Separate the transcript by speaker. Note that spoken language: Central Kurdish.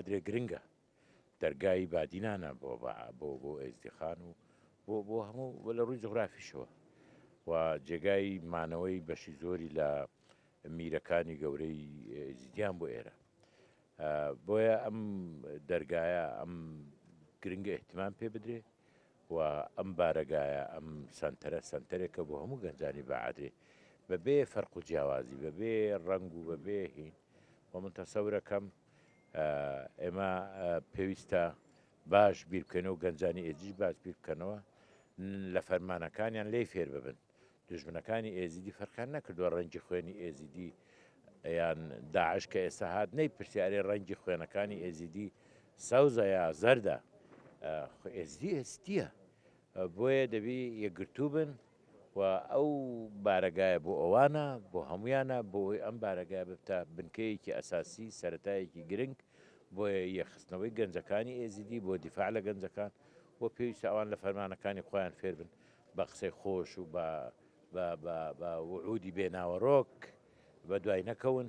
Speaker 1: بەعادرێ گرنگە دەرگای بادینانە بۆ ئێزدیخان و بۆ هەموو لە ڕووی جغرافیشەوە و جێگای مانەوەی بەشی زۆری لە میرەکانی گەورەی ئێزیدیان بۆ ئێرە بۆیە ئەم دەرگایە ئەم گرنگە احتیمام پێ بدرێ و ئەم بارەگایە ئەم سنتەرێکە بۆ هەموو گەنجانی بەعادرێ بەبێ فەرق و جیاوازی بەبێ ڕنگ و بەبێ هین و من تەسەورەکەم ئێمە پێویستە باش بیر بکەنەوە گەنجانی ئێزیش باش بیر بکەنەوە لە فەرمانەکانیان لێی فێر ببن دژمنەکانی ئێزیدی فەرقان نەکردووە ڕەنگی خوێنی ئێزیدی یان داعش کە ئێستا هات پرسیارێ ڕەنگی خوێنەکانی ئێزیدی سەوزە یا زەردە ئێزدی ئێستیە بۆیە دەبی یەکگرتوو بن و ئەو بارەگایە بۆ ئەوانە بۆ هەمویانە بۆی ئەم بارەگای بتە بنکەیەکی ئەساسی سەرەتایەکی گرنگ بۆیە یەخستنەوەی گەنجەکانی ئێزیدی بۆ دیفاع لە گەنجەکان بۆ پێویستە ئەوان لە فەرمانەکانی خۆیان فێر بن بە قسەی خۆش و بە وعودی بێناوەڕۆک بە دوای نەکەون